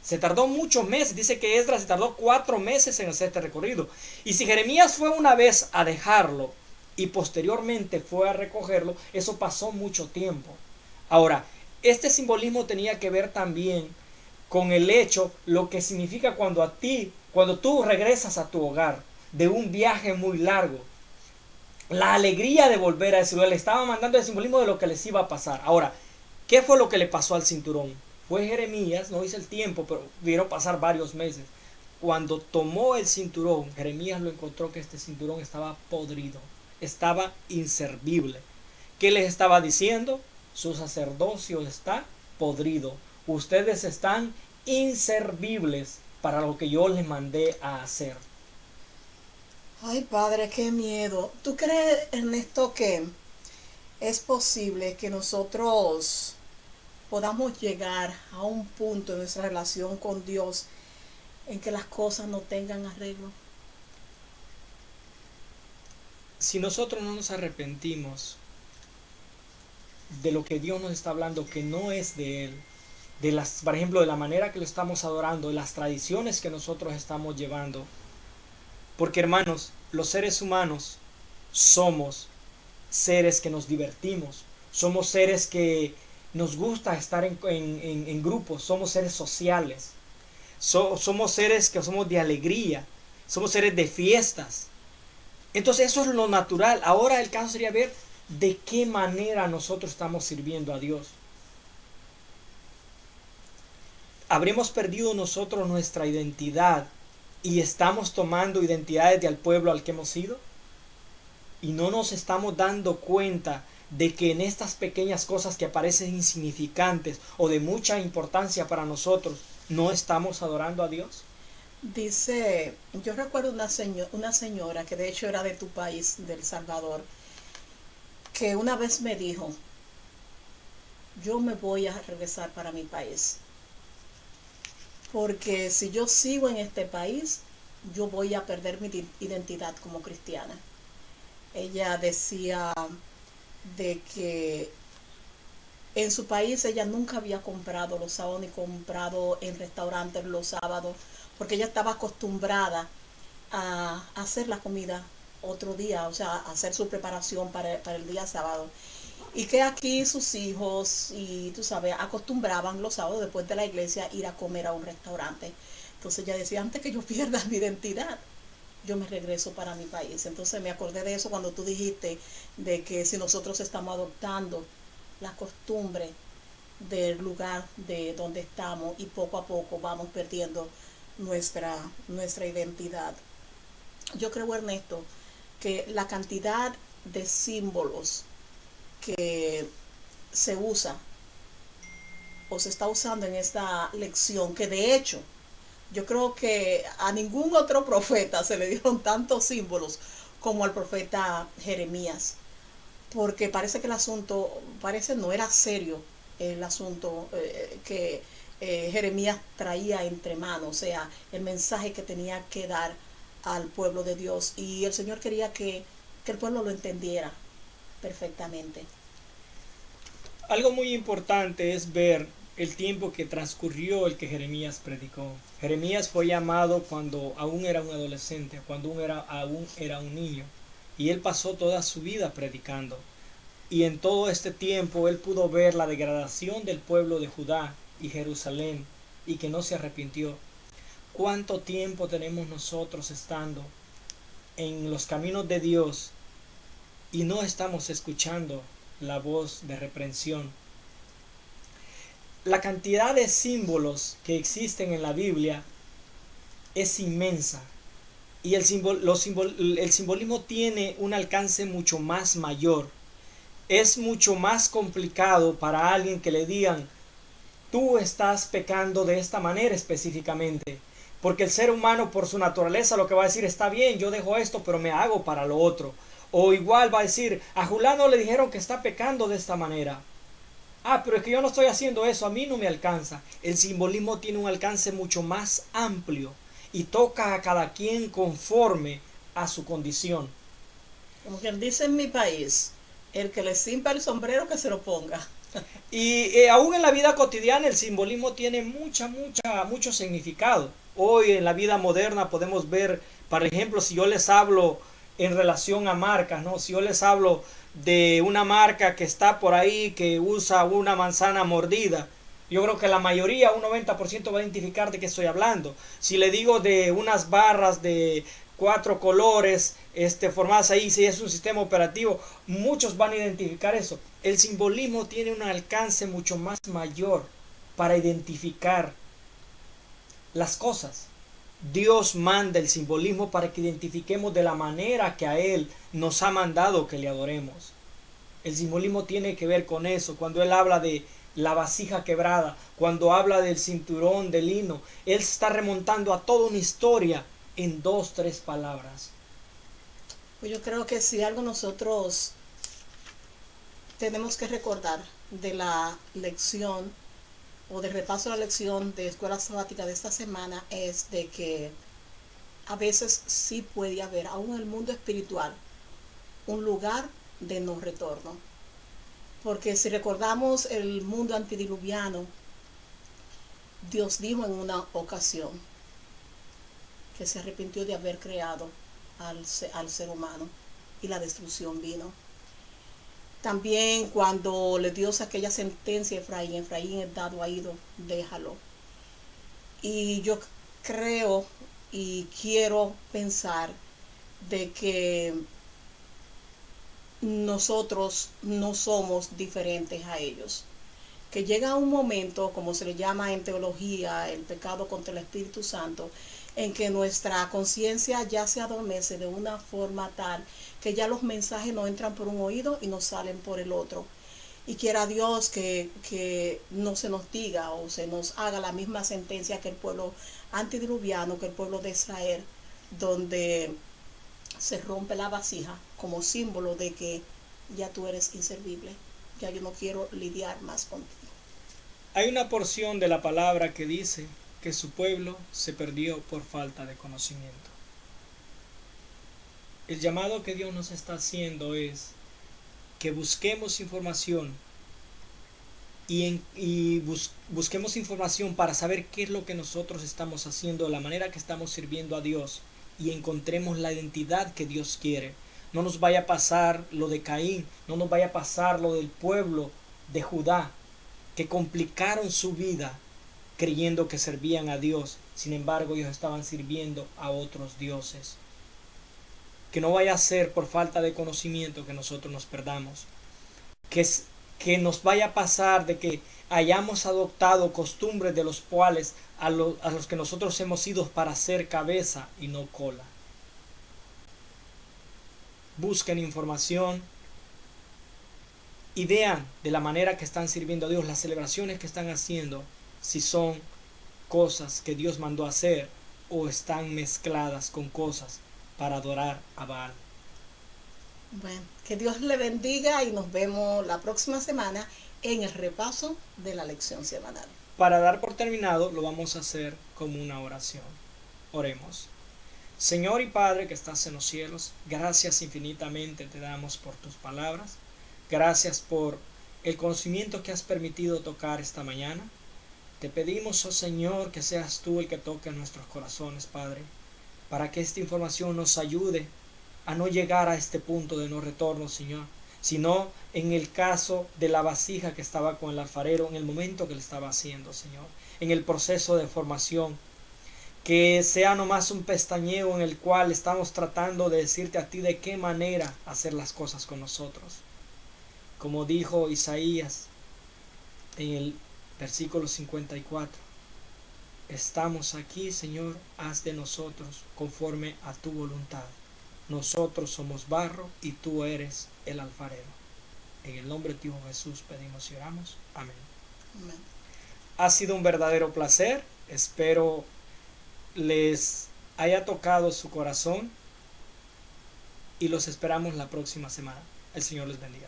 Se tardó muchos meses, dice que Esdras se tardó 4 meses en hacer este recorrido. Y si Jeremías fue una vez a dejarlo y posteriormente fue a recogerlo, eso pasó mucho tiempo. Ahora, este simbolismo tenía que ver también con el hecho, lo que significa cuando tú regresas a tu hogar de un viaje muy largo, la alegría de volver a ese lugar. Le estaba mandando el simbolismo de lo que les iba a pasar. Ahora, ¿qué fue lo que le pasó al cinturón? Fue Jeremías, no dice el tiempo, pero vieron pasar varios meses. Cuando tomó el cinturón, Jeremías lo encontró que este cinturón estaba podrido, estaba inservible. ¿Qué les estaba diciendo? Su sacerdocio está podrido. Ustedes están inservibles para lo que yo les mandé a hacer. Ay, Padre, qué miedo. ¿Tú crees, Ernesto, que es posible que nosotros podamos llegar a un punto en nuestra relación con Dios en que las cosas no tengan arreglo? Si nosotros no nos arrepentimos de lo que Dios nos está hablando, que no es de Él, de las, por ejemplo, de la manera que lo estamos adorando, de las tradiciones que nosotros estamos llevando, porque hermanos, los seres humanos somos seres que nos divertimos, somos seres que nos gusta estar en grupos, somos seres sociales, somos seres que somos de alegría, somos seres de fiestas. Entonces eso es lo natural. Ahora el caso sería ver de qué manera nosotros estamos sirviendo a Dios. ¿Habremos perdido nosotros nuestra identidad y estamos tomando identidades del pueblo al que hemos sido? Y no nos estamos dando cuenta de que en estas pequeñas cosas que parecen insignificantes o de mucha importancia para nosotros, no estamos adorando a Dios. Dice, yo recuerdo una señora que de hecho era de tu país, de El Salvador, que una vez me dijo, yo me voy a regresar para mi país, porque si yo sigo en este país, yo voy a perder mi identidad como cristiana. Ella decía de que en su país ella nunca había comprado los sábados ni comprado en restaurantes los sábados, porque ella estaba acostumbrada a hacer la comida otro día, o sea, a hacer su preparación para el día sábado. Y que aquí sus hijos, y tú sabes, acostumbraban los sábados después de la iglesia ir a comer a un restaurante. Entonces ella decía, antes que yo pierda mi identidad, yo me regreso para mi país. Entonces me acordé de eso cuando tú dijiste de que si nosotros estamos adoptando la costumbre del lugar de donde estamos y poco a poco vamos perdiendo nuestra identidad. Yo creo, Ernesto, que la cantidad de símbolos que se usa o se está usando en esta lección, que de hecho yo creo que a ningún otro profeta se le dieron tantos símbolos como al profeta Jeremías, porque parece que el asunto, parece no era serio el asunto que Jeremías traía entre manos, o sea, el mensaje que tenía que dar al pueblo de Dios, y el Señor quería que el pueblo lo entendiera perfectamente. Algo muy importante es ver el tiempo que transcurrió el que Jeremías predicó. Jeremías fue llamado cuando aún era un adolescente, cuando aún era un niño, y él pasó toda su vida predicando. Y en todo este tiempo él pudo ver la degradación del pueblo de Judá y Jerusalén, y que no se arrepintió. ¿Cuánto tiempo tenemos nosotros estando en los caminos de Dios y no estamos escuchando la voz de reprensión? La cantidad de símbolos que existen en la Biblia es inmensa, y el simbolismo tiene un alcance mucho más mayor. Es mucho más complicado para alguien que le digan, tú estás pecando de esta manera específicamente, porque el ser humano por su naturaleza lo que va a decir, está bien, yo dejo esto, pero me hago para lo otro. O igual va a decir, a Julano le dijeron que está pecando de esta manera. Ah, pero es que yo no estoy haciendo eso, a mí no me alcanza. El simbolismo tiene un alcance mucho más amplio y toca a cada quien conforme a su condición. Como quien dice en mi país, el que le simpa el sombrero que se lo ponga. Y aún en la vida cotidiana el simbolismo tiene mucho significado. Hoy en la vida moderna podemos ver, por ejemplo, si yo les hablo en relación a marcas, ¿no? Si yo les hablo de una marca que está por ahí, que usa una manzana mordida, yo creo que la mayoría, un 90% va a identificar de qué estoy hablando. Si le digo de unas barras de 4 colores formadas ahí, si es un sistema operativo, muchos van a identificar eso. El simbolismo tiene un alcance mucho más mayor para identificar las cosas. Dios manda el simbolismo para que identifiquemos de la manera que a Él nos ha mandado que le adoremos. El simbolismo tiene que ver con eso. Cuando él habla de la vasija quebrada, cuando habla del cinturón de lino, él está remontando a toda una historia en 2, 3 palabras. Pues yo creo que si algo nosotros tenemos que recordar de la lección o de repaso de la lección de escuela sabática de esta semana es de que a veces sí puede haber, aún en el mundo espiritual, un lugar de no retorno. Porque si recordamos el mundo antediluviano, Dios dijo en una ocasión que se arrepintió de haber creado al ser humano y la destrucción vino. También cuando le dio aquella sentencia a Efraín, Efraín es dado a ido, déjalo. Y yo creo y quiero pensar de que nosotros no somos diferentes a ellos. Que llega un momento, como se le llama en teología, el pecado contra el Espíritu Santo, en que nuestra conciencia ya se adormece de una forma tal que ya los mensajes no entran por un oído y no salen por el otro. Y quiera Dios que no se nos diga o se nos haga la misma sentencia que el pueblo antediluviano, que el pueblo de Israel, donde se rompe la vasija como símbolo de que ya tú eres inservible, ya yo no quiero lidiar más contigo. Hay una porción de la palabra que dice que su pueblo se perdió por falta de conocimiento. El llamado que Dios nos está haciendo es que busquemos información busquemos información para saber qué es lo que nosotros estamos haciendo, la manera que estamos sirviendo a Dios, y encontremos la identidad que Dios quiere. No nos vaya a pasar lo de Caín, no nos vaya a pasar lo del pueblo de Judá, que complicaron su vida creyendo que servían a Dios, sin embargo ellos estaban sirviendo a otros dioses. Que no vaya a ser por falta de conocimiento que nosotros nos perdamos, que nos vaya a pasar de que hayamos adoptado costumbres de los cuales a los que nosotros hemos ido para ser cabeza y no cola. Busquen información y vean de la manera que están sirviendo a Dios, las celebraciones que están haciendo, si son cosas que Dios mandó hacer o están mezcladas con cosas para adorar a Baal. Bueno, que Dios le bendiga y nos vemos la próxima semana en el repaso de la lección semanal. Para dar por terminado, lo vamos a hacer como una oración. Oremos. Señor y Padre que estás en los cielos, gracias infinitamente te damos por tus palabras. Gracias por el conocimiento que has permitido tocar esta mañana. Te pedimos, oh Señor, que seas tú el que toque nuestros corazones, Padre, para que esta información nos ayude a no llegar a este punto de no retorno, Señor, sino en el caso de la vasija que estaba con el alfarero en el momento que le estaba haciendo, Señor, en el proceso de formación, que sea nomás un pestañeo en el cual estamos tratando de decirte a ti de qué manera hacer las cosas con nosotros. Como dijo Isaías en el versículo 54, estamos aquí, Señor, haz de nosotros conforme a tu voluntad. Nosotros somos barro y tú eres el alfarero. En el nombre de tu Hijo Jesús pedimos y oramos. Amén. Amén. Ha sido un verdadero placer. Espero les haya tocado su corazón y los esperamos la próxima semana. El Señor les bendiga.